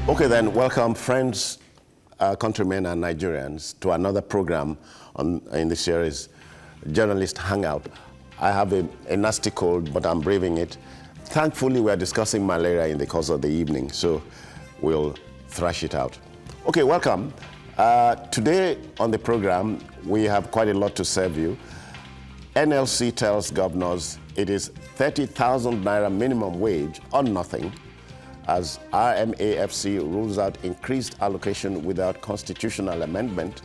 Okay then, welcome friends, countrymen and Nigerians to another program in the series, Journalist Hangout. I have a nasty cold, but I'm braving it. Thankfully, we're discussing malaria in the course of the evening, so we'll thrash it out. Okay, welcome. Today on the program, we have quite a lot to serve you. NLC tells governors it is 30,000 naira minimum wage or nothing, as RMAFC rules out increased allocation without constitutional amendment.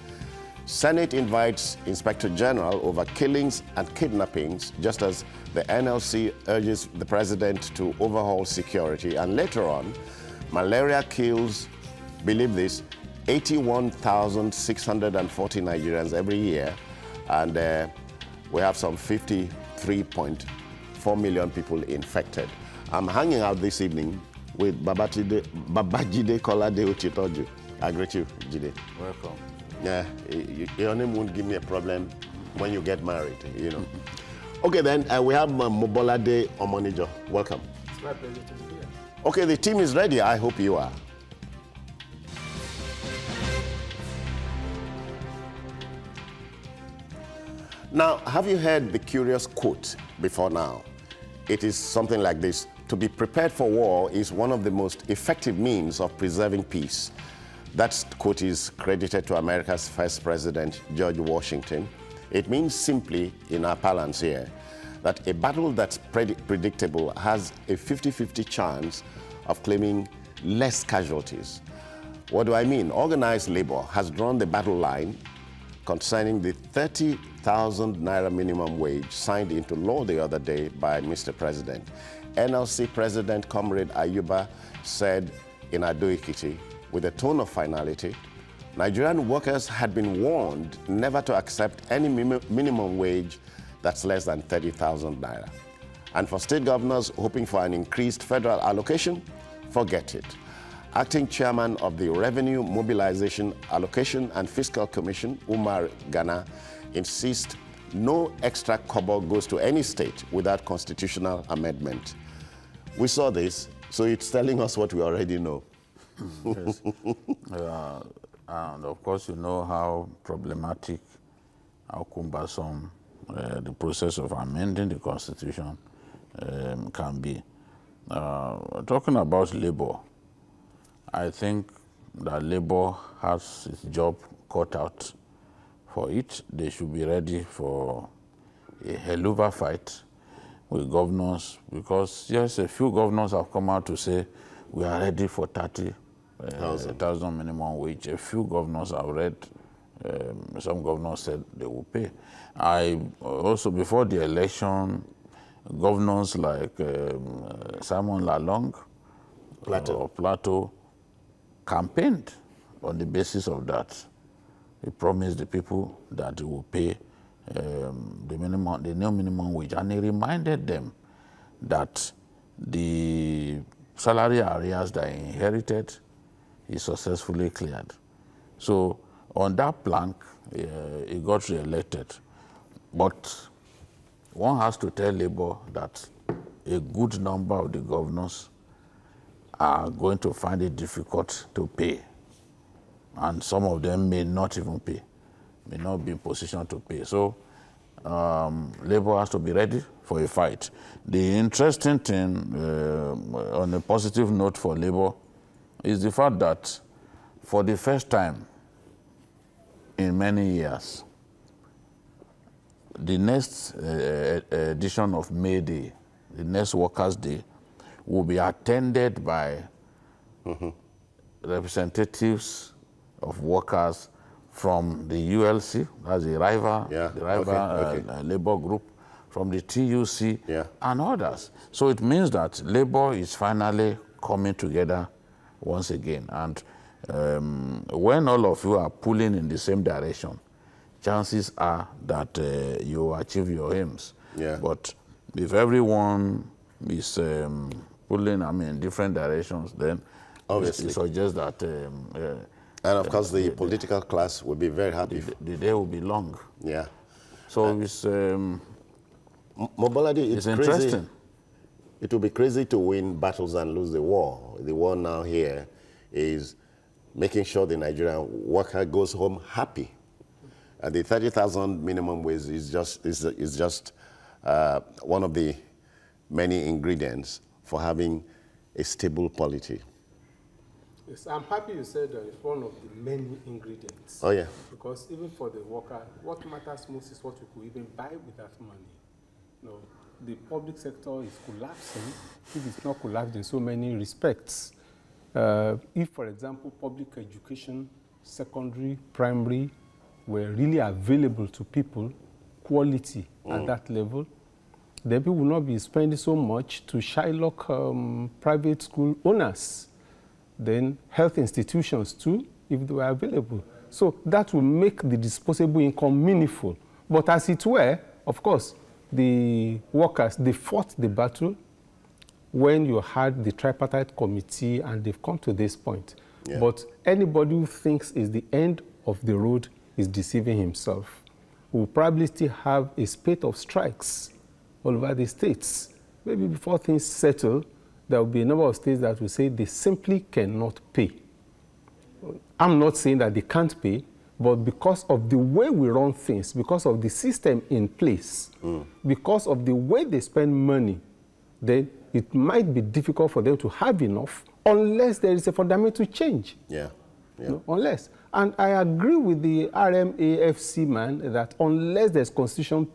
Senate invites Inspector General over killings and kidnappings, just as the NLC urges the president to overhaul security. And later on, malaria kills, believe this, 81,640 Nigerians every year, and we have some 53.4 million people infected. I'm hanging out this evening with Babajide Kolade Uchitoju. I greet you, Jide. Welcome. Yeah, your name won't give me a problem when you get married, you know. Okay, then we have Mobolade Omonijo. Welcome. It's my pleasure to be here. Okay, the team is ready. I hope you are. Now, have you heard the curious quote before now? It is something like this: to be prepared for war is one of the most effective means of preserving peace. That quote is credited to America's first president, George Washington. It means simply, in our parlance here, that a battle that's predictable has a 50-50 chance of claiming less casualties. What do I mean? Organized labor has drawn the battle line concerning the 30,000 naira minimum wage signed into law the other day by Mr. President. NLC President Comrade Ayuba said in Ado-Ekiti, with a tone of finality, Nigerian workers had been warned never to accept any minimum wage that's less than 30,000 naira. And for state governors hoping for an increased federal allocation, forget it. Acting chairman of the Revenue Mobilization Allocation and Fiscal Commission, Umar Ghana, insists no extra kobo goes to any state without constitutional amendment. We saw this, so it's telling us what we already know. Yes. And of course, you know how problematic, how cumbersome the process of amending the Constitution can be. Talking about labor, I think that labor has its job cut out for it. They should be ready for a hell of a fight with governors, because yes, a few governors have come out to say we are ready for 30,000 minimum wage. A few governors have read, some governors said they will pay. I also, before the election, governors like Simon Lalong or Plateau campaigned on the basis of that. He promised the people that he will pay the new minimum wage, and he reminded them that the salary arrears that he inherited, he successfully cleared. So on that plank, he got re-elected. But one has to tell Labour that a good number of the governors are going to find it difficult to pay. And some of them may not even pay, may not be in position to pay. So Labour has to be ready for a fight. The interesting thing, on a positive note for Labour, is the fact that for the first time in many years, the next edition of May Day, the next Workers' Day, will be attended by representatives of workers from the ULC, that's the rival, labor group, from the TUC, and others. So it means that labor is finally coming together once again. And when all of you are pulling in the same direction, chances are that you achieve your aims. But if everyone is pulling, in different directions, then obviously it suggests that and of course, the political class will be very happy. The day will be long. Yeah. So it's Mobility, it's interesting. It will be crazy to win battles and lose the war. The war now here is making sure the Nigerian worker goes home happy. And the 30,000 minimum wage is just one of the many ingredients for having a stable polity. Yes, I'm happy you said that it's one of the many ingredients. Oh, yeah. Because even for the worker, what matters most is what you could even buy with that money. You know, the public sector is collapsing if it's not collapsed in so many respects. If, for example, public education, secondary, primary, were really available to people, quality at that level, then people will not be spending so much to Shylock private school owners, then health institutions too, if they were available. So that will make the disposable income meaningful. But as it were, of course, the workers, they fought the battle when you had the tripartite committee and they've come to this point. Yeah. But anybody who thinks is the end of the road is deceiving himself. We'll probably still have a spate of strikes all over the states. Maybe before things settle, there will be a number of states that will say they simply cannot pay. I'm not saying that they can't pay, but because of the way we run things, because of the system in place, because of the way they spend money, then it might be difficult for them to have enough unless there is a fundamental change. Yeah. Yeah. You know, unless. And I agree with the RMAFC man that unless there's constitution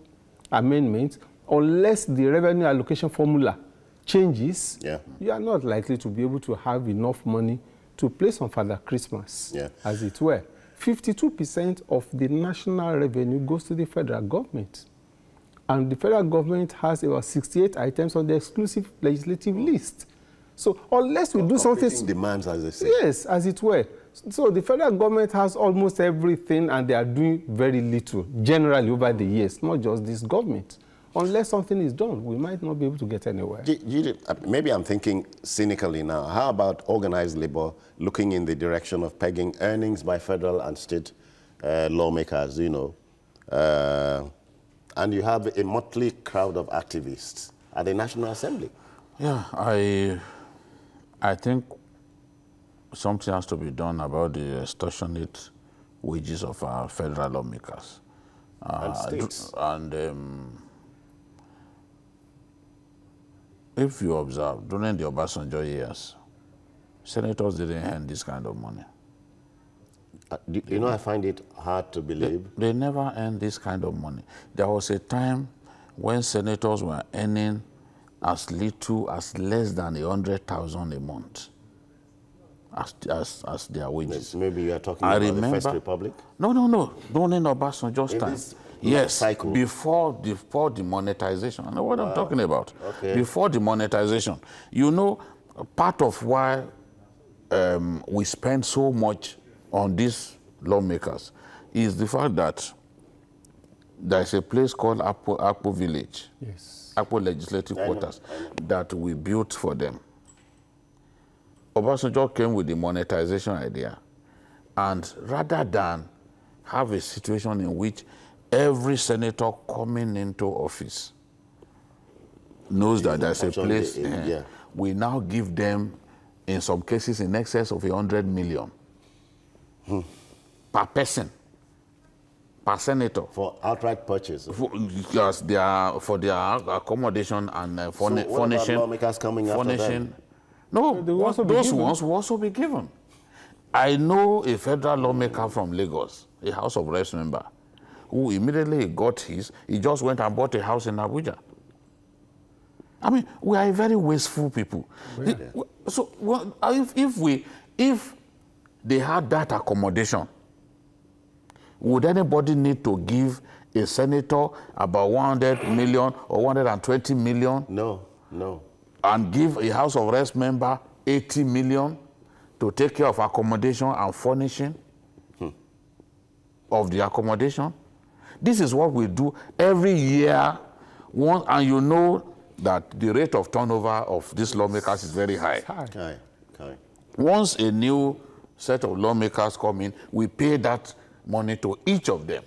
amendment, unless the revenue allocation formula changes, you are not likely to be able to have enough money to place on Father Christmas, as it were. 52% of the national revenue goes to the federal government. And the federal government has about 68 items on the exclusive legislative list. So unless we do something... demands, as they say. Yes, as it were. So the federal government has almost everything and they are doing very little, generally over the years, not just this government. Unless something is done, we might not be able to get anywhere. Maybe I'm thinking cynically now. How about organized labor looking in the direction of pegging earnings by federal and state lawmakers, you know? And you have a motley crowd of activists at the National Assembly. Yeah, I think something has to be done about the extortionate wages of our federal lawmakers. And states. And if you observe, during the Obasanjo years, senators didn't earn this kind of money. You know, I find it hard to believe. They never earned this kind of money. There was a time when senators were earning as little as less than 100,000 a month as their wages. Maybe you are talking about the First Republic? No. During Obasanjo's time. Yes, cycle. Before the monetization. I know what I'm talking about. Okay. Before the monetization. You know, part of why we spend so much on these lawmakers is the fact that there's a place called Akpo Village, Akpo Legislative Quarters, that we built for them. Obasanjo came with the monetization idea, and rather than have a situation in which every senator coming into office knows that there's a place, we now give them, in some cases, in excess of 100 million. Per person, per senator. For outright purchase? For their accommodation and furnishing. So what about lawmakers coming after them? No, those ones will also be given. I know a federal lawmaker from Lagos, a House of Reps member, who immediately got his, he just went and bought a house in Abuja. I mean, we are a very wasteful people. Really? So if they had that accommodation, would anybody need to give a senator about 100 million or 120 million? No. And give a House of Reps member 80 million to take care of accommodation and furnishing of the accommodation? This is what we do every year. And you know that the rate of turnover of these lawmakers is very high. Once a new set of lawmakers come in, we pay that money to each of them.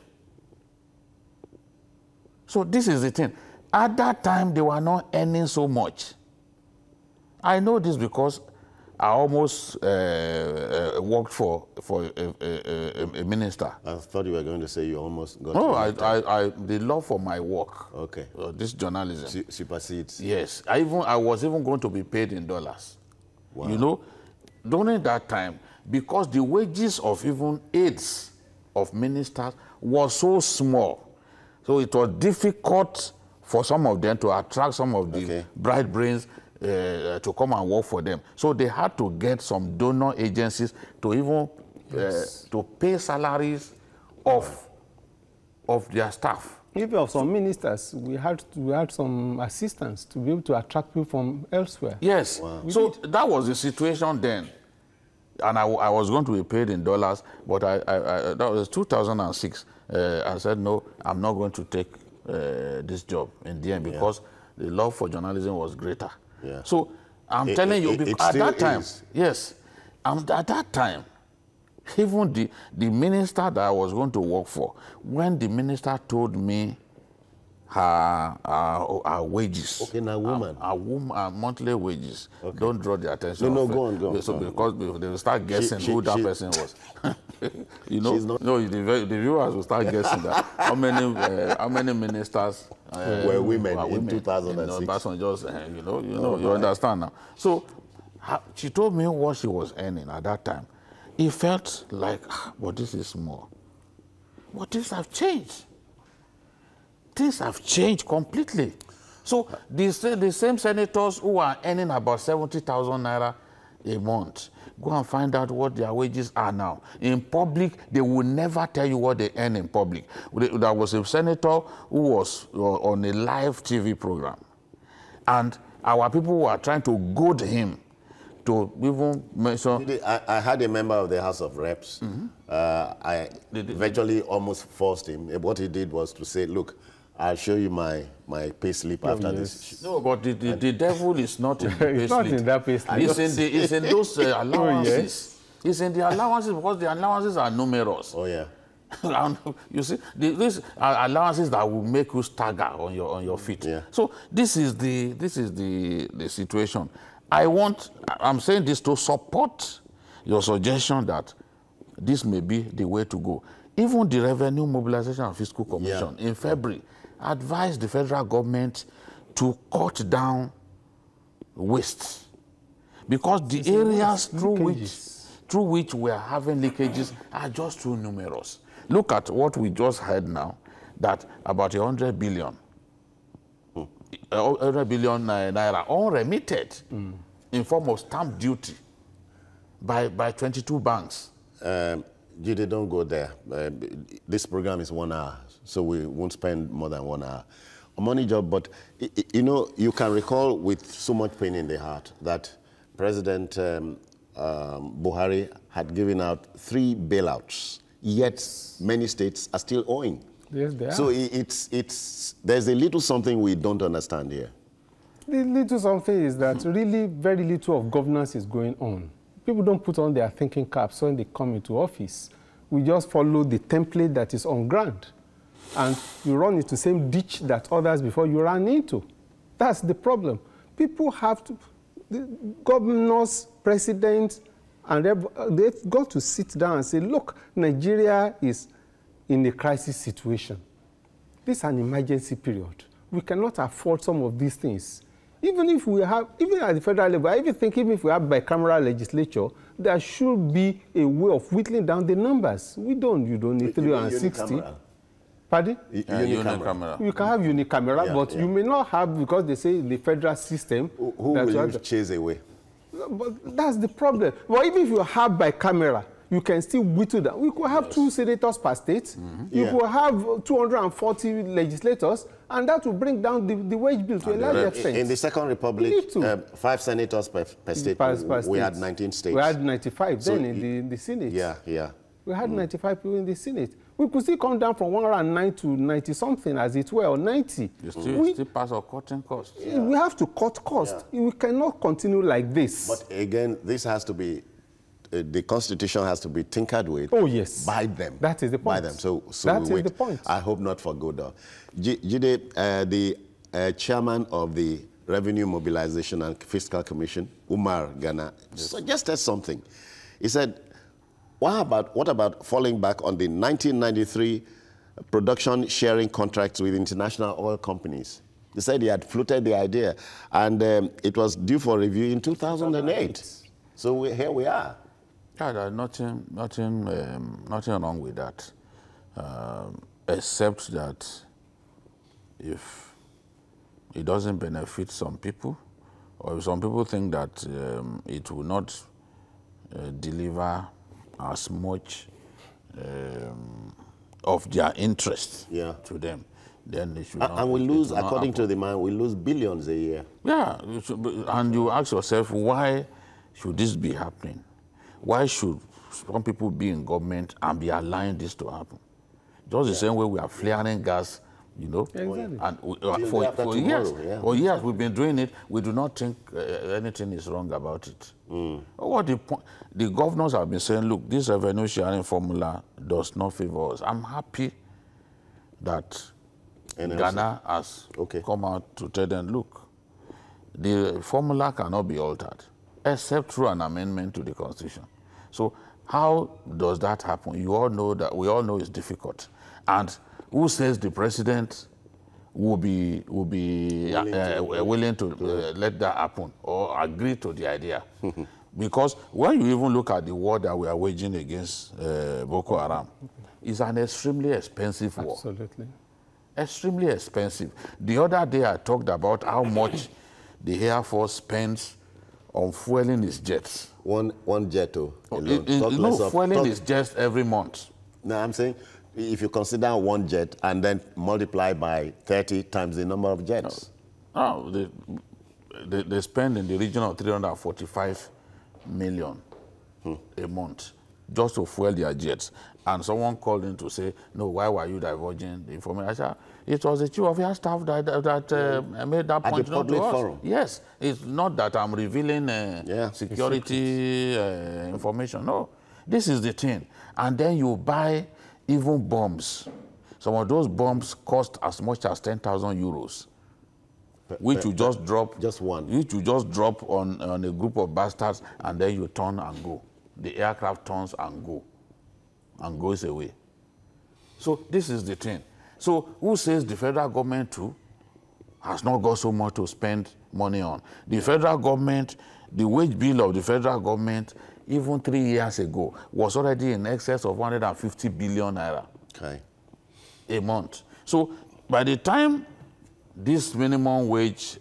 So this is the thing. At that time, they were not earning so much. I know this because I almost worked for a minister. I thought you were going to say you almost got. No, the love for my work. Okay. This journalism supersedes. Yes, I was even going to be paid in dollars. Wow. You know, during that time, because the wages of even aides of ministers was so small, so it was difficult for some of them to attract some of the bright brains to come and work for them. So they had to get some donor agencies to even to pay salaries of their staff. Even of some ministers, we had some assistants to be able to attract people from elsewhere. Yes. Wow. So that was the situation then. And I was going to be paid in dollars, but that was 2006. I said, no, I'm not going to take this job in the end because the love for journalism was greater. Yeah. So I'm telling you, at that time, yes, at that time, even the minister that I was going to work for, when the minister told me her wages. Okay, now woman. Her monthly wages. Okay. Don't draw the attention. No, go on. So because they will start guessing who that person was. You know, no, the viewers will start guessing that how many ministers were women in 2006. You understand now. So she told me what she was earning at that time. It felt like, but this is small. But things have changed. Things have changed completely. So the same senators who are earning about 70,000 naira a month, go and find out what their wages are now. In public, they will never tell you what they earn in public. There was a senator who was on a live TV program, and our people were trying to goad him to even mention. I had a member of the House of Reps. I eventually almost forced him. What he did was to say, look, I'll show you my pay slip after this. No, but the devil is not in the pay slip. It's not in that pay slip. It's in those allowances. It's in the allowances because the allowances are numerous. Oh, yeah. You see, these are allowances that will make you stagger on your feet. Yeah. So this is the situation. I'm saying this to support your suggestion that this may be the way to go. Even the Revenue Mobilization and Fiscal Commission in February advised the federal government to cut down waste because the areas through which we are having leakages are just too numerous. Look at what we just heard now, that about 100 billion naira unremitted in form of stamp duty by 22 banks. Jide, don't go there. This program is 1 hour, so we won't spend more than 1 hour. A money job, but you know, you can recall with so much pain in the heart that President Buhari had given out 3 bailouts, yet many states are still owing. Yes, they are. So there's a little something we don't understand here. The little something is that really very little of governance is going on. People don't put on their thinking caps when they come into office. We just follow the template that is on ground. And you run into the same ditch that others before you ran into. That's the problem. People have to, the governors, presidents, and they've got to sit down and say, look, Nigeria is in a crisis situation. This is an emergency period. We cannot afford some of these things. Even if we have, even at the federal level, I even think even if we have bicameral legislature, there should be a way of whittling down the numbers. You don't need 360. Pardon? Unicameral. You can have unicameral, but you may not have, because they say in the federal system. Who will you chase away? But that's the problem. But even if you have bicameral, you can still whittle down. We could have 2 senators per state. You could have 240 legislators, and that will bring down the wage bill to a large extent. In the Second Republic, 5 senators per state. We had 19 states. We had 95 then in the Senate. Yeah. We had 95 people in the Senate. We could still come down from 109 to 90-something, as it were, or 90. You still pass on cutting costs. We have to cut costs. We cannot continue like this. But again, this has to be, the Constitution has to be tinkered with. Oh, yes. By them. That is the point. By them. So that is the point. I hope not for good. Jide, the chairman of the Revenue Mobilization and Fiscal Commission, Umar Ghana, suggested something. He said, what about falling back on the 1993 production sharing contracts with international oil companies? He said he had floated the idea, and it was due for review in 2008. So here we are. Yeah, there's nothing wrong with that, except that if it doesn't benefit some people, or if some people think that it will not deliver as much of their interest to them, then they should not. And we lose, according to the man, we lose billions a year. Yeah, and you ask yourself, why should this be happening? Why should some people be in government and be allowing this to happen? Just the same way we are flaring gas, you know. Exactly. And for years we've been doing it. We do not think anything is wrong about it. What the governors have been saying, look, this revenue sharing formula does not favor us. I'm happy that NLC. Ghana has come out to tell them, look, the formula cannot be altered except through an amendment to the Constitution. So how does that happen? You all know that, we all know it's difficult. And who says the president will be willing to let that happen or agree to the idea? Because when you even look at the war that we are waging against Boko Haram, it's an extremely expensive war. Absolutely. Extremely expensive. The other day I talked about how much the Air Force spends on fueling its jets. One jet alone. Fueling its jets every month. No, I'm saying, if you consider one jet and then multiply by 30 times the number of jets. They spend in the region of 345 million a month just to fuel their jets. And someone called in to say, no, why were you divulging the information? I said, it was the chief of air staff that made that point known to us. Forum. Yes, it's not that I'm revealing security information. No, this is the thing. And then you buy even bombs. Some of those bombs cost as much as 10,000 euros, which you just drop. Just one. Which you just drop on a group of bastards, and then you turn and go. The aircraft turns and goes away. So this is the thing. So who says the federal government too has not got so much to spend money on? The federal government, the wage bill of the federal government, even 3 years ago, was already in excess of 150 billion naira a month. So by the time this minimum wage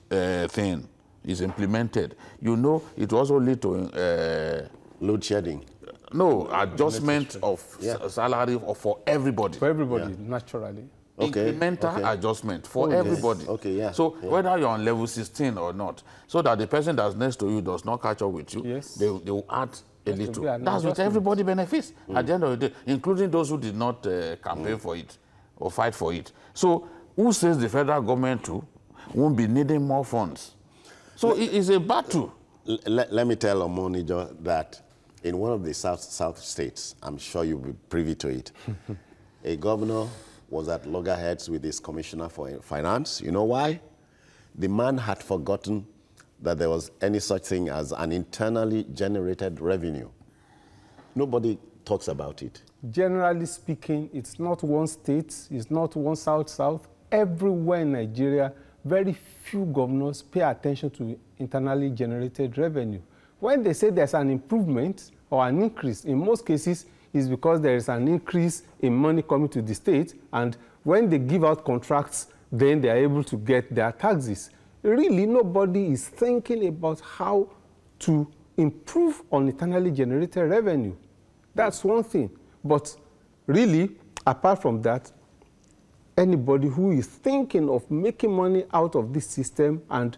thing is implemented, you know it will also lead to load shedding. No, adjustment of salary for everybody. For everybody, naturally. Incremental adjustment for everybody. So whether you're on level 16 or not, so that the person that's next to you does not catch up with you, they will add a little. That's what everybody benefits at the end of the day, including those who did not campaign for it or fight for it. So who says the federal government too won't be needing more funds? So it is a battle. Let me tell Omonijo that in one of the south states, I'm sure you'll be privy to it, a governor was at loggerheads with his commissioner for finance. You know why? The man had forgotten that there was any such thing as an internally generated revenue. Nobody talks about it. Generally speaking, it's not one state, it's not one south-south. Everywhere in Nigeria, very few governors pay attention to internally generated revenue. When they say there's an improvement or an increase, in most cases, it's because there is an increase in money coming to the state, and when they give out contracts, then they are able to get their taxes. Really, nobody is thinking about how to improve on internally generated revenue. That's one thing. But really, apart from that, anybody who is thinking of making money out of this system and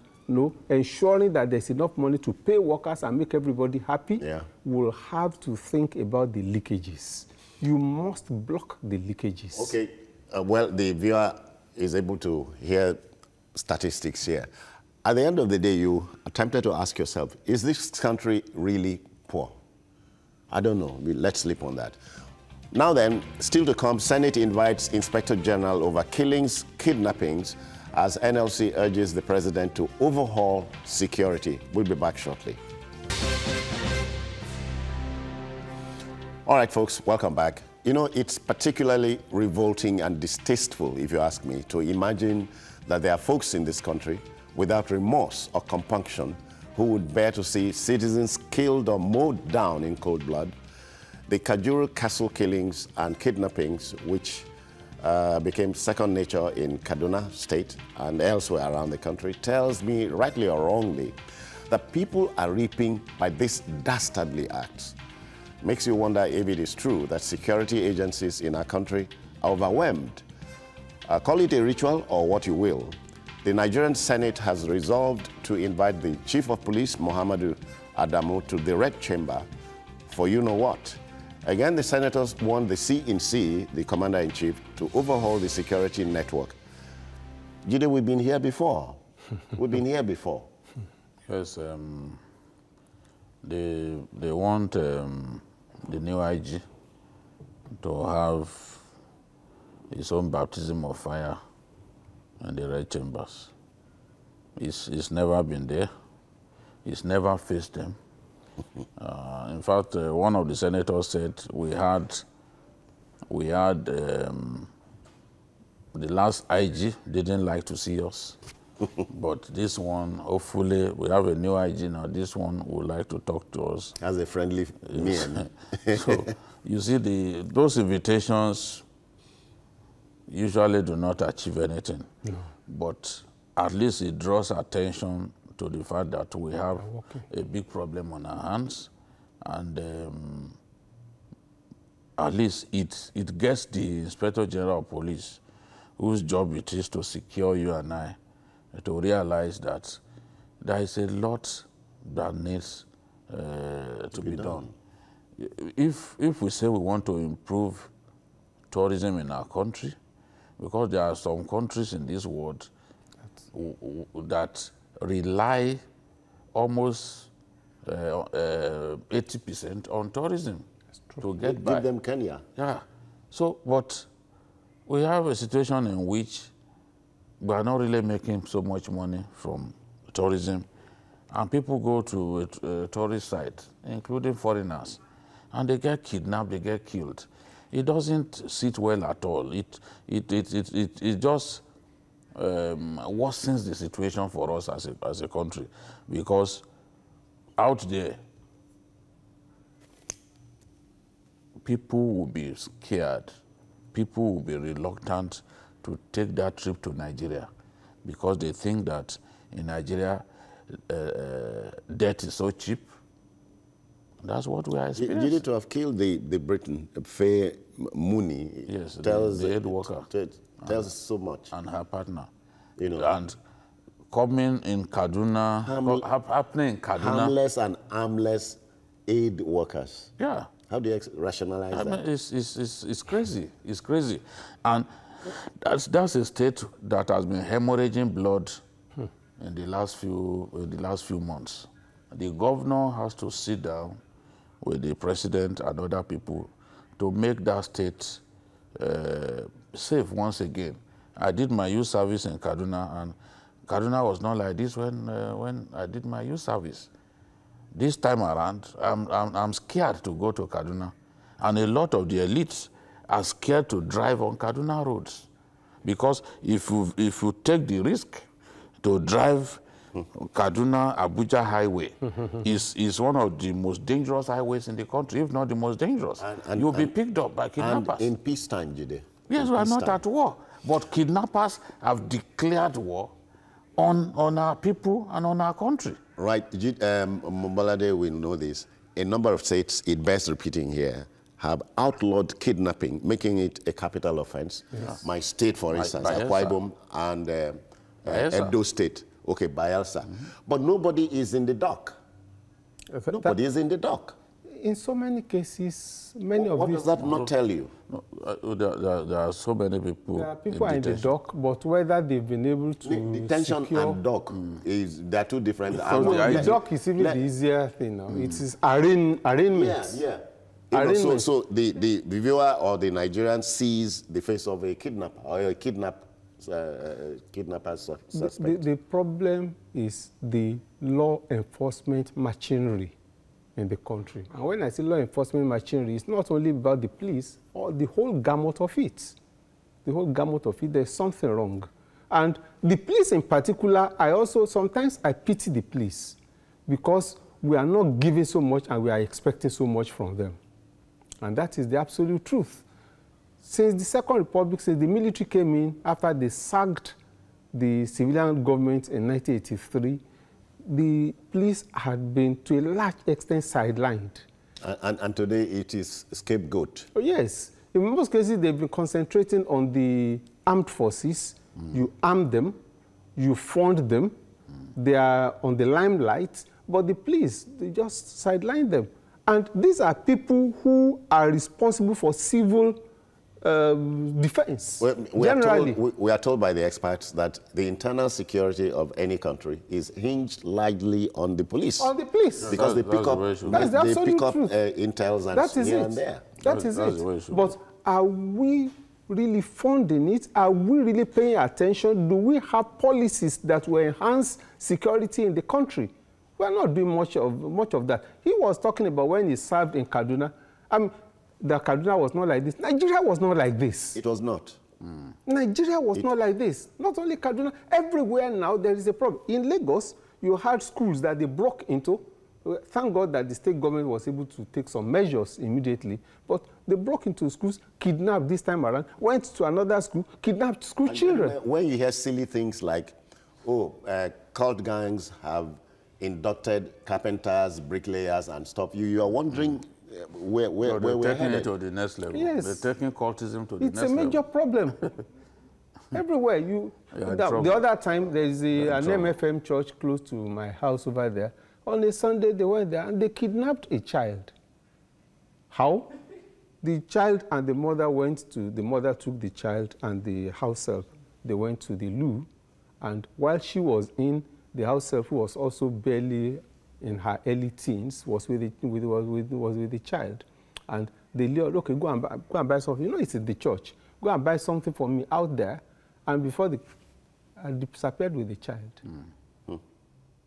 ensuring that there's enough money to pay workers and make everybody happy, will have to think about the leakages. You must block the leakages. Okay. Well, the viewer is able to hear statistics here. At the end of the day, you attempted to ask yourself, is this country really poor? I don't know. Let's sleep on that. Now then, still to come, Senate invites Inspector General over killings, kidnappings, as NLC urges the president to overhaul security. We'll be back shortly. All right, folks, welcome back. You know, it's particularly revolting and distasteful, if you ask me, to imagine that there are folks in this country without remorse or compunction who would bear to see citizens killed or mowed down in cold blood. The Kajuru castle killings and kidnappings, which became second nature in Kaduna State and elsewhere around the country, tells me, rightly or wrongly, that people are reaping by these dastardly acts. Makes you wonder if it is true that security agencies in our country are overwhelmed. Call it a ritual or what you will. The Nigerian Senate has resolved to invite the Chief of Police, Muhammadu Adamu, to the Red Chamber for you-know-what. Again, the senators want the CNC, the Commander-in-Chief, to overhaul the security network. Jide, we've been here before. We've been here before. Yes, they want the new IG to have his own baptism of fire in the Red Chambers. It's never been there. It's never faced them. In fact, one of the senators said we had the last IG didn't like to see us, but this one, hopefully, we have a new IG now. This one would like to talk to us. As a friendly man. So you see, those invitations usually do not achieve anything, but at least it draws attention to the fact that we have a big problem on our hands, and at least it gets the Inspector General of Police, whose job it is to secure you and I, to realize that there is a lot that needs to be done. If we say we want to improve tourism in our country, because there are some countries in this world that rely almost 80% on tourism to get by. Give them Kenya. Yeah. So, but we have a situation in which we are not really making so much money from tourism, and people go to a tourist site, including foreigners, and they get kidnapped, they get killed. It doesn't sit well at all. It just worsens the situation for us as a country, because out there, people will be scared. People will be reluctant to take that trip to Nigeria because they think that in Nigeria, death is so cheap. That's what we are experiencing. You need to have killed the Briton, Faye Mooney. Yes, tells the head worker. Tells so much. And her partner. You know. And coming in Kaduna, happening in Kaduna. Harmless and armless aid workers. Yeah. How do you rationalize that? Mean, it's crazy. It's crazy. And that's a state that has been hemorrhaging blood in the last few months. The governor has to sit down with the president and other people to make that state safe once again. I did my youth service in Kaduna, and Kaduna was not like this when I did my youth service. This time around, I'm scared to go to Kaduna, and a lot of the elites are scared to drive on Kaduna roads, because if you take the risk to drive Kaduna Abuja highway is one of the most dangerous highways in the country, if not the most dangerous. You'll be picked up by kidnappers. And in peacetime, Jide. Yes, we are not at war, but kidnappers have declared war on our people and on our country. Right. Mbalade will know this. A number of states, it bears repeating here, have outlawed kidnapping, making it a capital offense. Yes. My state, for instance, Akwa Ibom and Edo State. Okay, Bayelsa. But nobody is in the dock. Nobody is in the dock. In so many cases, many of these... What does that not tell you? No, there are so many people. There are people in the dock, but whether they've been able to detention secure... and dock, they're two different... The dock is even the easier thing now. It is arraignment. Yeah. So the viewer or the Nigerian sees the face of a kidnapper or a kidnapped kidnappers suspect? The problem is the law enforcement machinery in the country. And when I say law enforcement machinery, it's not only about the police, or the whole gamut of it. The whole gamut of it, there's something wrong. And the police in particular, sometimes I pity the police because we are not giving so much and we are expecting so much from them. And that is the absolute truth. Since the Second Republic, since the military came in, after they sacked the civilian government in 1983, the police had been, to a large extent, sidelined. And today it is scapegoat. Oh, yes. In most cases, they've been concentrating on the armed forces. You arm them, you fund them, they are on the limelight, but the police, they just sideline them. And these are people who are responsible for civil defense. We are told by the experts that the internal security of any country is hinged largely on the police. On the police. Because they pick up, intels and here and there. That is it. But are we really funding it? Are we really paying attention? Do we have policies that will enhance security in the country? We are not doing much of that. He was talking about when he served in Kaduna. That Kaduna was not like this. Nigeria was not like this. It was not. Nigeria was not like this. Not only Kaduna, everywhere now there is a problem. In Lagos, you had schools that they broke into. Thank God that the state government was able to take some measures immediately. But they broke into schools, kidnapped this time around, went to another school, kidnapped school children. When you hear silly things like, cult gangs have inducted carpenters, bricklayers, and stuff, you are wondering where we're headed. It to the next level. Yes. They're taking cultism to the next level. It's a major problem. Everywhere. The other time, there's an MFM church close to my house over there. On a Sunday, they went there and they kidnapped a child. How? The child and the mother took the child and the house help. They went to the loo, and while she was in, the house help, who was also barely in her early teens, was with the child. And they said, okay, go and buy something. You know, it's in the church. Go and buy something for me out there. And before they disappeared with the child.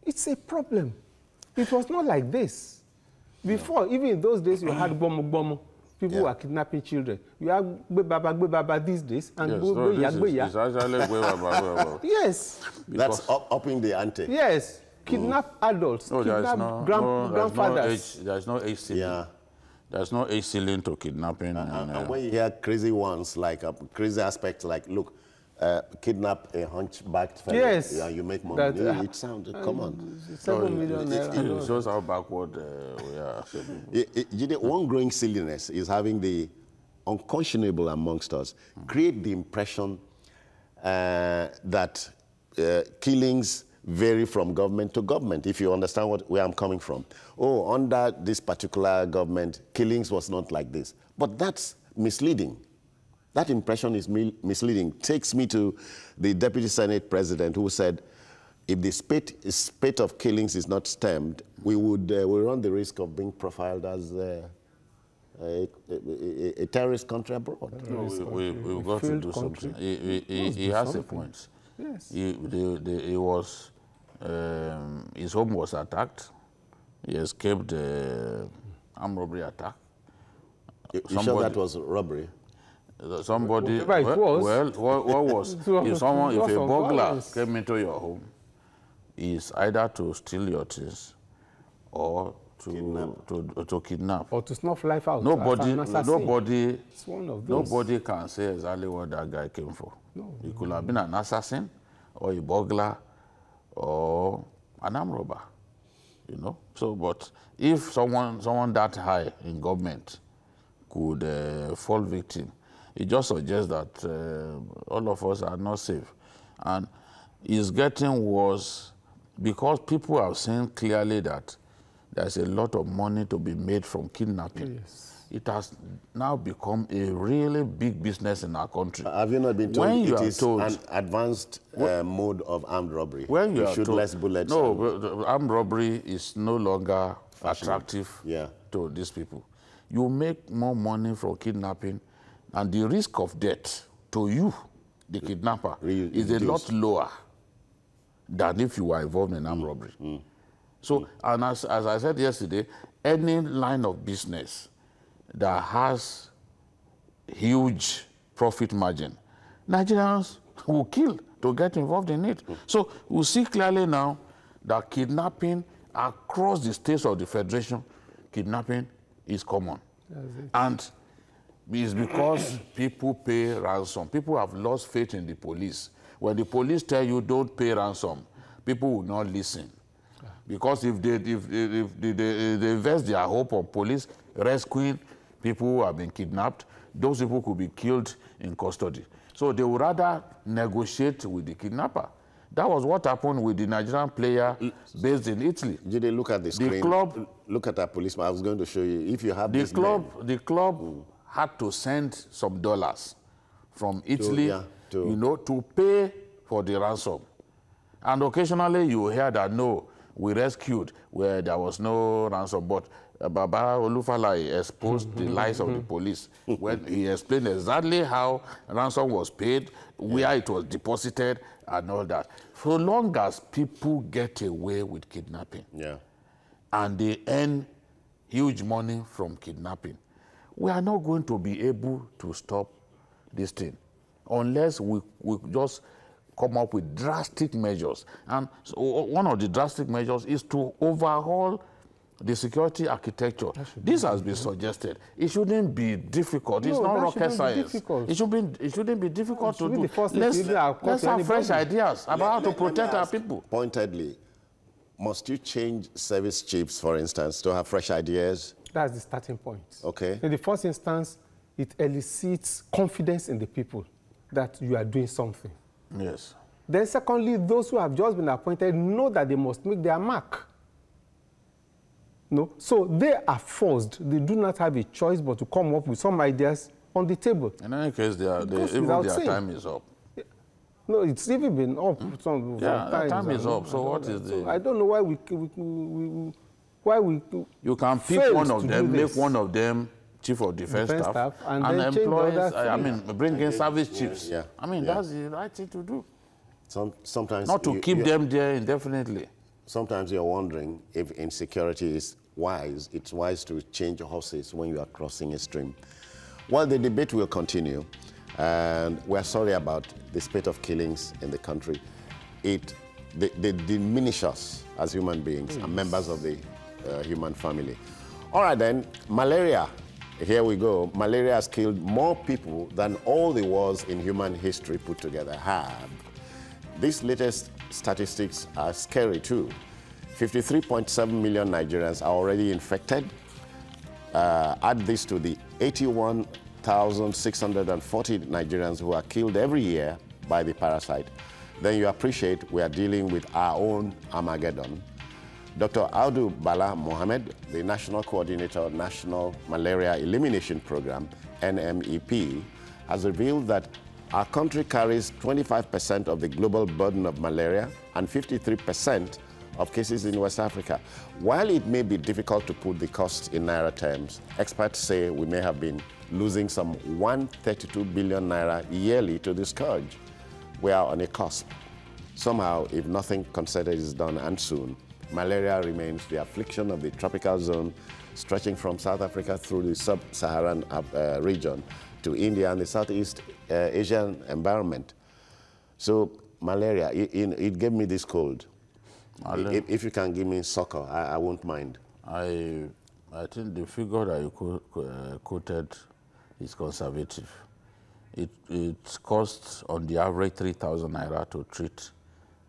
It's a problem. It was not like this. Before, even in those days, you had bomo. People were kidnapping children. You have baba these days. And it's actually yes. That's upping the ante. Yes. Kidnap adults, kidnap grandfathers. There's no age ceiling. Yeah. There's no age ceiling to kidnapping. And when you hear crazy ones, like crazy aspects, like, look, kidnap a hunchbacked fellow, and you make money. It sounds, come on. 7 million it shows how backward we are. One growing silliness is having the unconscionable amongst us create the impression that killings vary from government to government, if you understand where I'm coming from. Oh, under this particular government, killings was not like this. But that's misleading. That impression is misleading. Takes me to the Deputy Senate President who said, if the spate of killings is not stemmed, we run the risk of being profiled as a terrorist country abroad. We've got to do something. He has a point. Yes. His home was attacked. He escaped the armed robbery attack. You sure that was robbery? Somebody, what was? If a burglar came into your home, is either to steal your things or to kidnap. Or to snuff life out. Nobody Nobody can say exactly what that guy came for. No, he could have been an assassin, or a burglar, or an armed robber. You know. So, but if someone that high in government could fall victim, it just suggests that all of us are not safe, and it's getting worse because people are saying clearly that there's a lot of money to be made from kidnapping. Yes. It has now become a really big business in our country. Have you not been told it is an advanced mode of armed robbery? When you shoot less bullets. No, armed robbery is no longer attractive to these people. You make more money from kidnapping, and the risk of death to you the kidnapper, is a lot lower than if you were involved in armed robbery. So, and as I said yesterday, any line of business that has huge profit margin, Nigerians will kill to get involved in it. So we see clearly now that kidnapping across the states of the Federation, kidnapping is common. And it's because people pay ransom. People have lost faith in the police. When the police tell you don't pay ransom, people will not listen. Because if they invest their hope on police rescuing people who have been kidnapped, those people could be killed in custody. So they would rather negotiate with the kidnapper. That was what happened with the Nigerian player based in Italy. Did they look at the screen? The club, look at that policeman. I was going to show you. If you have the club had to send some dollars from Italy, to pay for the ransom. And occasionally you hear that no, we rescued where there was no ransom, but Baba Olufalaye exposed the lies of the police when he explained exactly how ransom was paid, where it was deposited, and all that. So long as people get away with kidnapping, and they earn huge money from kidnapping, we are not going to be able to stop this thing unless we just come up with drastic measures. And so one of the drastic measures is to overhaul the security architecture. This has been suggested. It shouldn't be difficult. It's not rocket science. It shouldn't be difficult to do. Let's have fresh ideas about how to protect our people. Pointedly, must you change service chiefs, for instance, to have fresh ideas? That's the starting point. Okay. In the first instance, it elicits confidence in the people that you are doing something. Yes. Then secondly, those who have just been appointed know that they must make their mark. No? So they are forced. They do not have a choice but to come up with some ideas on the table. In any case, even their time is up. No, it's even been up. Time is up. So what is the... I don't know why we you can pick one of them, make one of them chief of defense staff and employ, bring in service chiefs. That's the right thing to do. Sometimes not to keep them there indefinitely. Sometimes you're wondering if insecurity is wise. It's wise to change horses when you are crossing a stream. Well, the debate will continue, and we're sorry about the spate of killings in the country. They diminish us as human beings and members of the human family. All right, then, malaria. Here we go. Malaria has killed more people than all the wars in human history put together have. These latest statistics are scary too. 53.7 million Nigerians are already infected. Add this to the 81,640 Nigerians who are killed every year by the parasite. Then you appreciate we are dealing with our own Armageddon. Dr. Audu Bala Mohammed, the National Coordinator of National Malaria Elimination Program, NMEP, has revealed that our country carries 25% of the global burden of malaria and 53% of cases in West Africa. While it may be difficult to put the cost in Naira terms, experts say we may have been losing some 132 billion Naira yearly to this scourge. We are on a cusp. Somehow, if nothing concerted is done, and soon, malaria remains the affliction of the tropical zone, stretching from South Africa through the sub-Saharan region to India and the Southeast Asian environment. So malaria, it gave me this cold. If you can give me succor, I won't mind. I think the figure that you quoted is conservative. It costs on the average 3,000 Naira to treat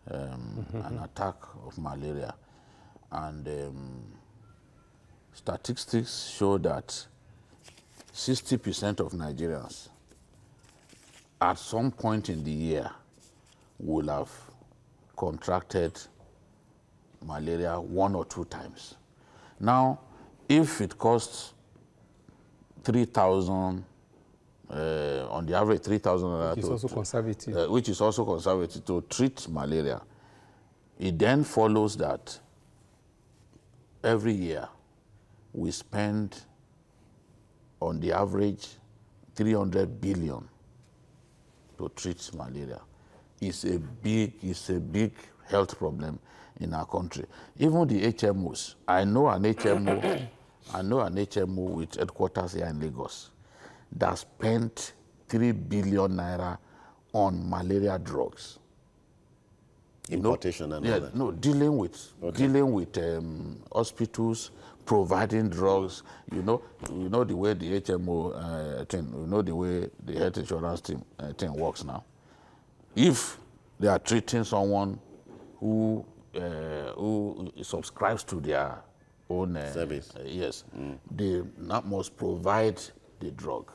an attack of malaria. And statistics show that 60% of Nigerians at some point in the year will have contracted malaria 1 or 2 times. Now, if it costs 3,000, on the average 3,000, which is also conservative, which is also conservative to treat malaria, it then follows that every year we spend on the average 300 billion to treat malaria. It's a big health problem in our country. Even the HMOs. I know an HMO with headquarters here in Lagos that spent 3 billion naira on malaria drugs. Importation and all that. No, dealing with hospitals, providing drugs. You know the way the HMO thing, the way the health insurance thing works now. If they are treating someone who subscribes to their own service, they must provide the drug.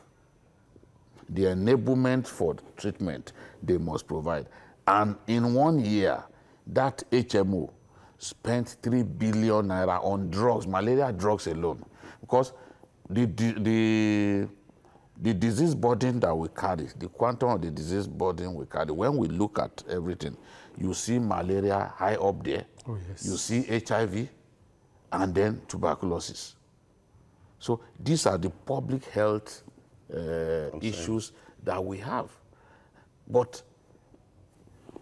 The enablement for treatment they must provide. And in 1 year, that HMO spent 3 billion naira on drugs, malaria drugs alone. Because the disease burden that we carry, the quantum of the disease burden we carry, when we look at everything, you see malaria high up there. Oh, yes. You see HIV, and then tuberculosis. So these are the public health issues that we have. But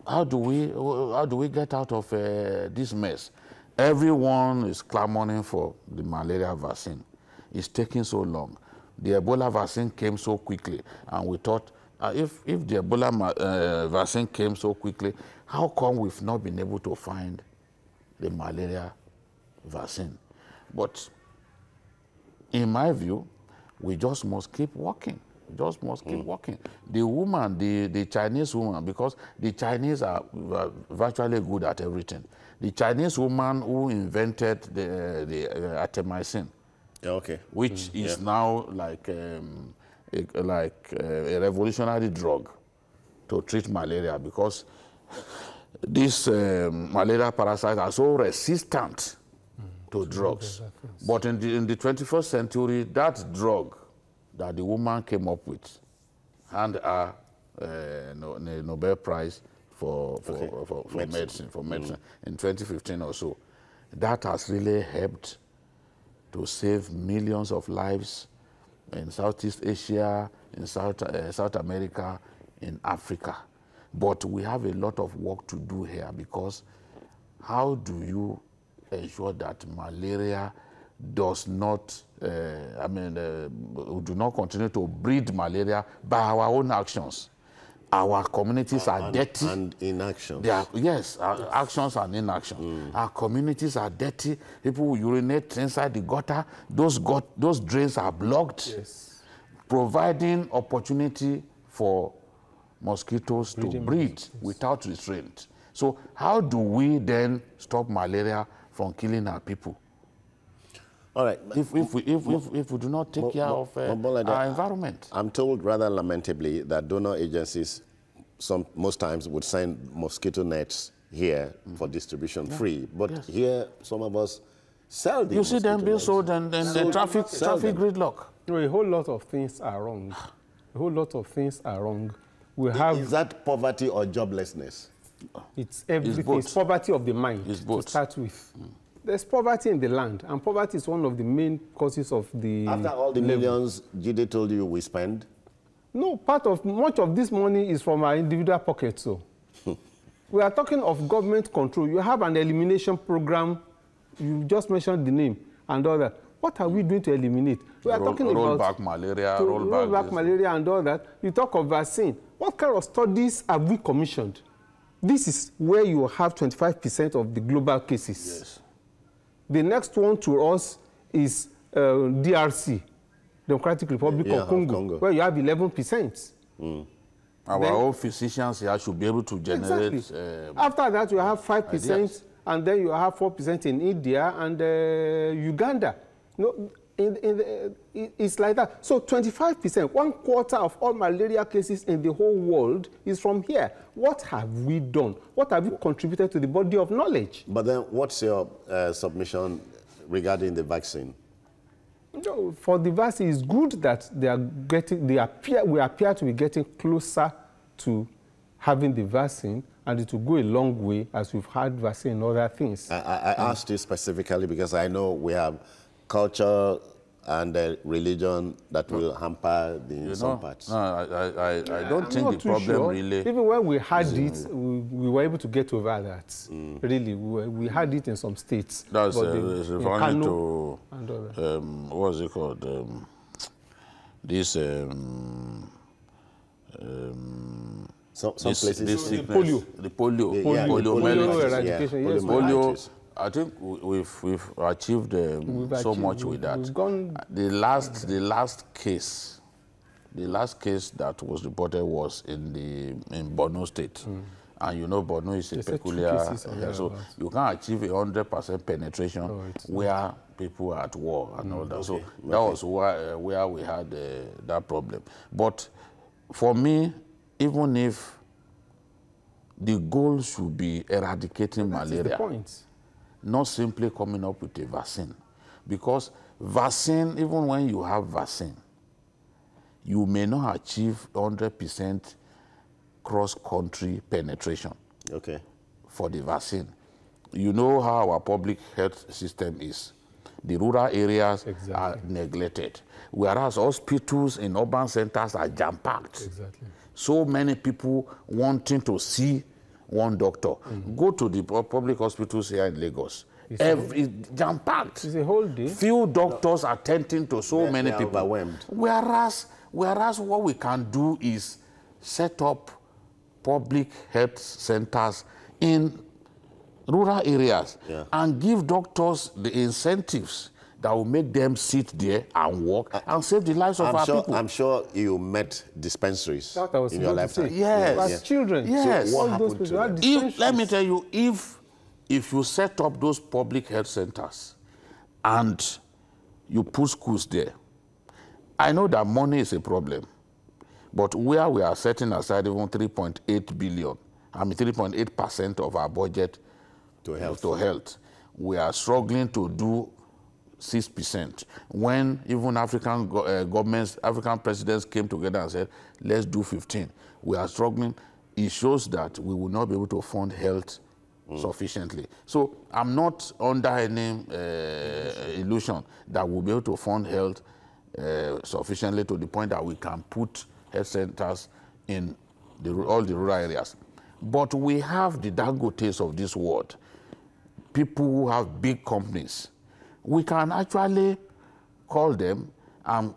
how do we get out of this mess? Everyone is clamoring for the malaria vaccine. It's taking so long. The Ebola vaccine came so quickly, and we thought, if the Ebola vaccine came so quickly, how come we've not been able to find the malaria vaccine? But in my view, we just must keep working. Just must keep working. The woman, the Chinese woman, because the Chinese are virtually good at everything. The Chinese woman who invented the artemisinin, which is now like a revolutionary drug to treat malaria, because these malaria parasites are so resistant to drugs. But in the 21st century, that drug that the woman came up with and a Nobel Prize for medicine in 2015 or so. That has really helped to save millions of lives in Southeast Asia, in South America, in Africa. But we have a lot of work to do here, because how do you ensure that malaria does not, do not continue to breed malaria by our own actions? Our communities are dirty. And inactions. Our actions and inaction. Our communities are dirty. People urinate inside the gutter. Those drains are blocked. Yes. Providing opportunity for mosquitoes to breed without restraint. So how do we then stop malaria from killing our people? All right. If we do not take care of our environment. I'm told rather lamentably that donor agencies most times would send mosquito nets here for distribution free. But here, some of us sell them. You see them being sold and the traffic gridlock. No, a whole lot of things are wrong. A whole lot of things are wrong. Is that poverty or joblessness? It's everything. It's poverty of the mind to start with. There's poverty in the land, and poverty is one of the main causes of the... After all the millions Jide told you we spend? No, much of this money is from our individual pockets. So we are talking of government control. You have an elimination program. You just mentioned the name and all that. What are we doing to eliminate? We are talking about... Roll back malaria, roll back malaria and all that. You talk of vaccine. What kind of studies have we commissioned? This is where you have 25% of the global cases. Yes. The next one to us is DRC, Democratic Republic of Congo, where you have 11%. Our own physicians here should be able to generate... Exactly. After that, you have 5%, ideas. And then you have 4% in India and Uganda. No, it's like that. So 25%, 1/4 of all malaria cases in the whole world is from here. What have we done? What have we contributed to the body of knowledge? But then what's your submission regarding the vaccine? No, for the vaccine, it's good that we appear to be getting closer to having the vaccine, and it will go a long way as we've had vaccine and other things. I asked you specifically because I know we have culture and religion that will hamper the some parts? No, I don't think the problem really... Even when we had it, we were able to get over that. Really, we had it in some states. That's referring to, what was it called? This, some places. This sickness, polio. The polio. Polio eradication, yes. Polio. I think we've achieved so much with that. The last case that was reported was in Borno State, and you know Borno is a peculiar. So you can't achieve 100% penetration where people are at war and all that. So that was where we had that problem. But for me, even if the goal should be eradicating malaria. That's the point. Not simply coming up with a vaccine. Because vaccine, even when you have vaccine, you may not achieve 100% cross-country penetration for the vaccine. You know how our public health system is. The rural areas are neglected, whereas hospitals in urban centers are jam-packed. So many people wanting to see one doctor. Go to the public hospitals here in Lagos. Every jam-packed. It's a whole day. Few doctors attending to so many people. Overwhelmed. Whereas what we can do is set up public health centers in rural areas and give doctors the incentives that will make them sit there and work and save the lives of our people. I'm sure you met dispensaries in your lifetime. Yes. As children. Yes. So what happened to them? Let me tell you, if you set up those public health centers and you put schools there, I know that money is a problem, but where we are setting aside even 3.8 billion, 3.8% of our budget to health, we are struggling to do 6%. When even African governments, African presidents came together and said, let's do 15. We are struggling. It shows that we will not be able to fund health sufficiently. So I'm not under any illusion that we'll be able to fund health sufficiently to the point that we can put health centers in all the rural areas. But we have the Dangotes of this world, people who have big companies. We can actually call them and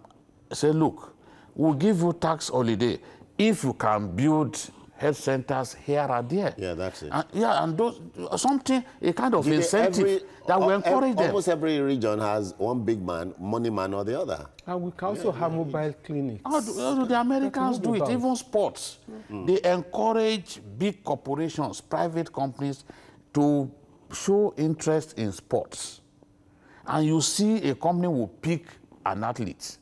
say, look, we'll give you tax holiday if you can build health centers here and there. Yeah, that's it. And those, something, a kind of incentive that will encourage them. Almost every region has one big man, money man or the other. And we can also have mobile clinics. How do the Americans do it? Even sports. They encourage big corporations, private companies to show interest in sports. And you see a company will pick an athlete.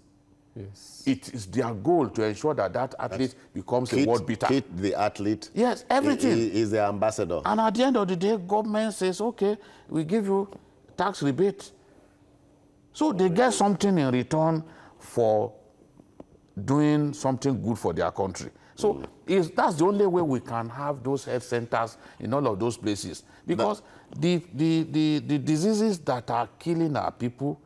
Yes. It is their goal to ensure that that athlete becomes a world beater. Kit the athlete. Yes, everything. Is the ambassador. And at the end of the day, government says, okay, we give you tax rebate. So they get something in return for doing something good for their country. So that's the only way we can have those health centers in all of those places. Because the diseases that are killing our people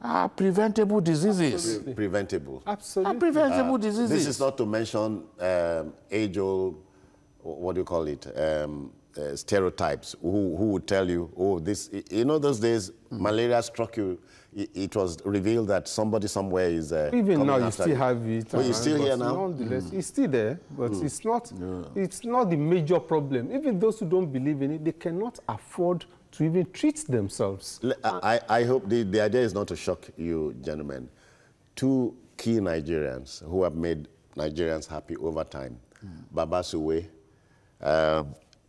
are preventable diseases. Absolutely. Preventable. Absolutely. Are preventable diseases. This is not to mention age-old, what do you call it, stereotypes, who would tell you, oh, this, you know those days, malaria struck you, it was revealed that somebody somewhere is even now you still have it. Well, it's still here now? Nonetheless, it's still there, but it's not the major problem. Even those who don't believe in it, they cannot afford to even treat themselves. I hope the idea is not to shock you, gentlemen. Two key Nigerians who have made Nigerians happy over time. Baba Suwe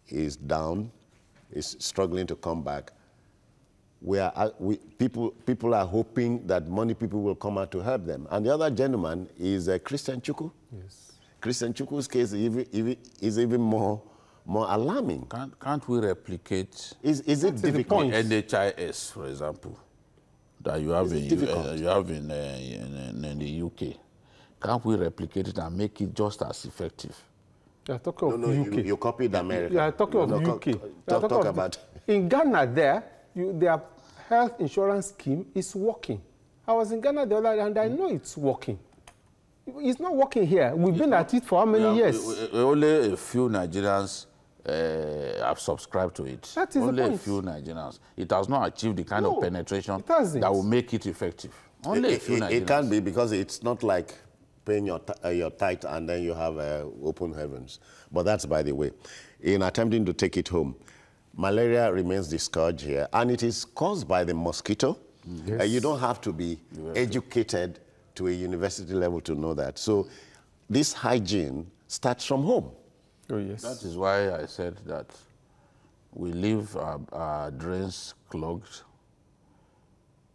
is down, is struggling to come back. People are hoping that money people will come out to help them. And the other gentleman is Christian Chukwu. Yes. Christian Chukwu's case is even more alarming. Can't we replicate? Is it difficult? NHIS, for example, that you have in the UK. Can't we replicate it and make it just as effective? You're talking of UK. You copied America. You're talking of UK. Talk about... In Ghana, their health insurance scheme is working. I was in Ghana the other day, and I know it's working. It's not working here. We've been at it for how many years? Only a few Nigerians have subscribed to it. That is only the a point. few Nigerians. It has not achieved the kind of penetration that will make it effective. Only a few Nigerians. It can be, because it's not like paying your tithe and then you have open heavens. But that's by the way. In attempting to take it home, malaria remains the scourge here, and it is caused by the mosquito. Yes. You don't have to be educated to a university level to know that. So this hygiene starts from home. Oh, yes. That is why I said that we leave our drains clogged.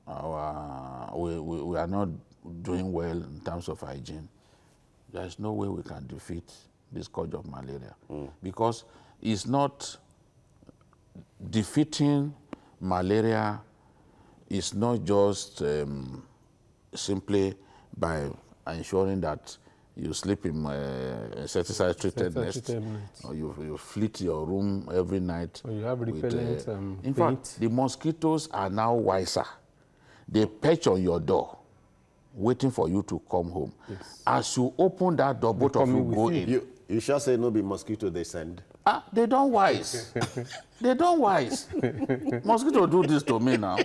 We are not doing well in terms of hygiene. There is no way we can defeat the scourge of malaria, because it's not defeating malaria. It's not just simply by ensuring that you sleep in insecticide-treated nest, or you flit your room every night. Or you have repellent in fact, the mosquitoes are now wiser. They perch on your door, waiting for you to come home. Yes. As you open that door, both of you go in. You shall say no be mosquito they send. They don't wise. They don't wise. Mosquito do this to me now.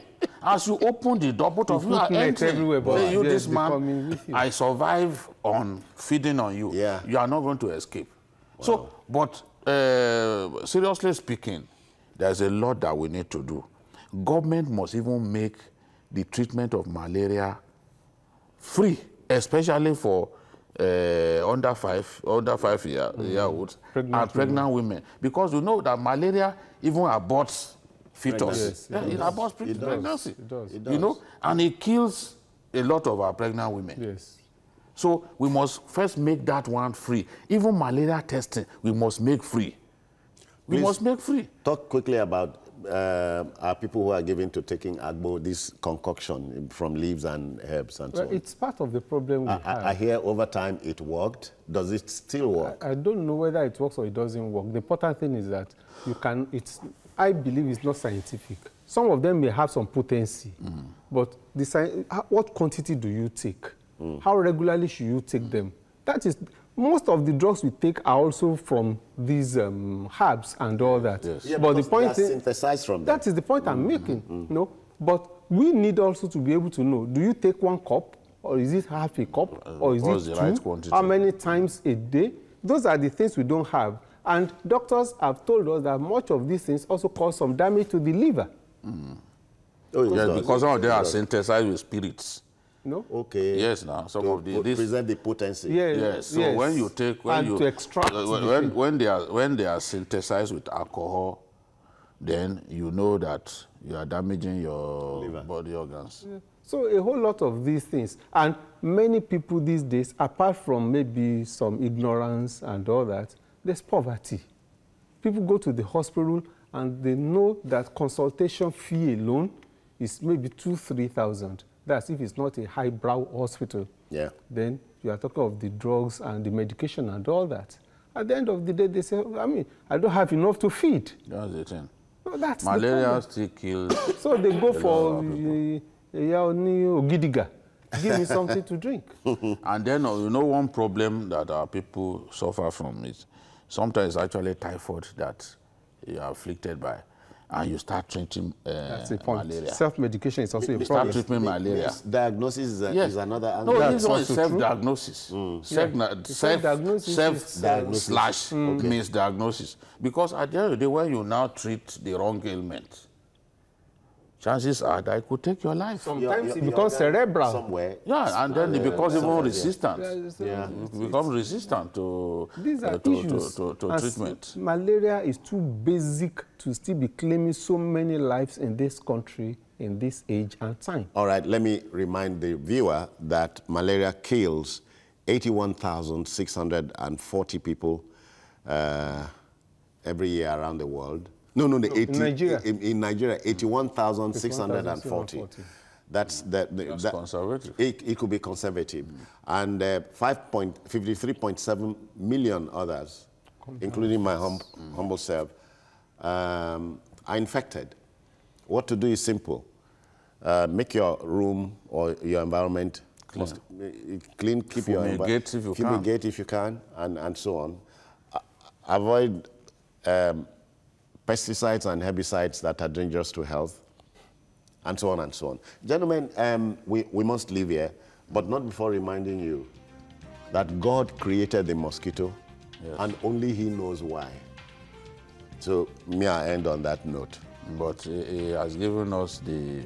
As you open the door, both of you are entering. Say, you, this man, I survive on feeding on you. Yeah. You are not going to escape. Wow. So, but seriously speaking, there's a lot that we need to do. Government must even make the treatment of malaria free, especially for under 5 year olds and pregnant women, because you know that malaria even aborts fetus. Yes, it aborts pregnancy. It does. You know, and it kills a lot of our pregnant women. Yes. So we must first make that one free. Even malaria testing, we must make free. We must make free. Talk quickly about are people who are given to taking agbo, this concoction from leaves and herbs and so on. It's part of the problem we have. I hear over time it worked. Does it still work? I don't know whether it works or it doesn't work. The important thing is that you can, I believe it's not scientific. Some of them may have some potency, but what quantity do you take? How regularly should you take them? That is, most of the drugs we take are also from these herbs and all that. Yes. Yeah, but the point is, synthesized from them. that is the point I'm making. No, but we need also to be able to know: do you take 1 cup, or is it half a cup, or is it 2? Right quantity? How many times a day? Those are the things we don't have, and doctors have told us that much of these things also cause some damage to the liver. Oh, yes, because some of them are synthesized with spirits. No? Okay. Yes, now some of these present the potency. Yes. So when you take to extract when they are synthesized with alcohol, then you know that you are damaging your liver, body organs. Yeah. So a whole lot of these things, and many people these days, apart from maybe some ignorance and all that, there's poverty. People go to the hospital and they know that consultation fee alone is maybe 2,000–3,000. That's if it's not a highbrow hospital. Yeah. Then you are talking of the drugs and the medication and all that. At the end of the day, they say, I mean, I don't have enough to feed. That's the thing. No, that's malaria still kills. So they go for Ogidiga. Give me something to drink. And then, you know, one problem that our people suffer from is sometimes actually typhoid that you are afflicted by. And you start treating malaria. Self-medication is also a problem. Start treating malaria. Yes. Diagnosis is another angle. No, this one is self-diagnosis. Self/misdiagnosis. Because at the end of the day, when you now treat the wrong ailment, chances are that it could take your life. Sometimes it becomes cerebral. Somewhere. Yeah, and then it becomes even resistant. It becomes resistant to treatment. Malaria is too basic to still be claiming so many lives in this country in this age and time. All right, let me remind the viewer that malaria kills 81,640 people every year around the world. No, in Nigeria. In Nigeria, 81,640. That's conservative. It could be conservative. And 53.7 million others, including my humble self, are infected. What to do is simple. make your room or your environment clean. Keep your environment, fumigate if you can, and so on. Avoid pesticides and herbicides that are dangerous to health, and so on and so on. Gentlemen, we must leave here, but not before reminding you that God created the mosquito, and only He knows why. So, may I end on that note. But He has given us the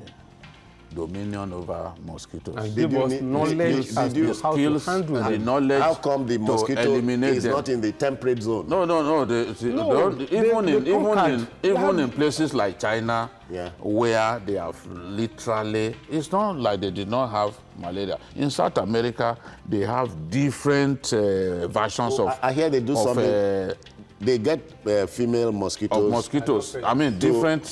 dominion over mosquitoes. And give us knowledge as to how to handle the them. knowledge. How come the mosquito is not in the temperate zone? No. Even in places like China, where they have literally, it's not like they did not have malaria. In South America, they have different versions of. I hear they do something. They get female mosquitoes. Of mosquitoes. I mean, different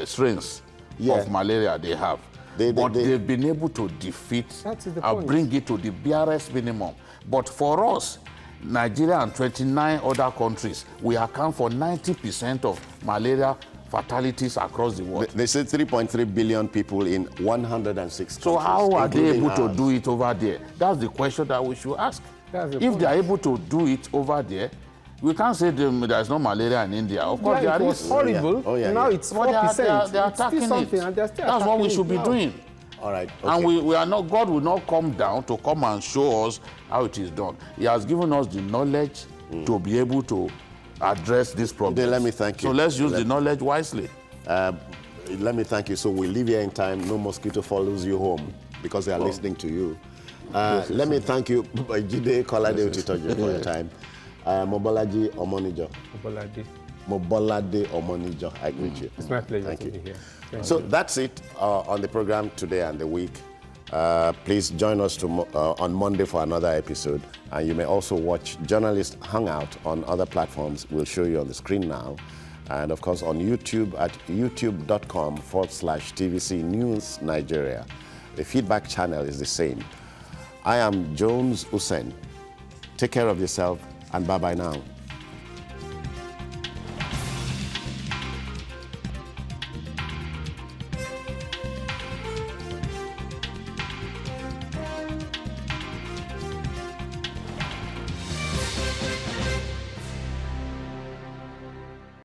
strains of malaria they have. They've been able to defeat and bring it to the barest minimum. But for us, Nigeria and 29 other countries, we account for 90% of malaria fatalities across the world. They say 3.3 billion people in 106 countries. So how are they able to do it over there? That's the question that we should ask. If they are able to do it over there, we can't say there's no malaria in India. Of course, there is. Horrible. Now it's 4%. They are attacking it. That's what we should be doing. All right. Okay. And we are not. God will not come down to come and show us how it is done. He has given us the knowledge to be able to address this problem. Then let me thank you. So let's use the knowledge wisely. Let me thank you. So we leave here in time. No mosquito follows you home because they are listening to you. Let me thank you, Jide Kolade Utitoje, for your time. Mobolaji Omonijo. Mobolade Omonijo, I greet you. It's my pleasure to be here. So that's it on the program today and the week. Please join us on Monday for another episode. And you may also watch Journalist Hangout on other platforms. We'll show you on the screen now. And of course on YouTube at youtube.com/TVC News Nigeria. The feedback channel is the same. I am Jones Hussein. Take care of yourself and bye-bye now.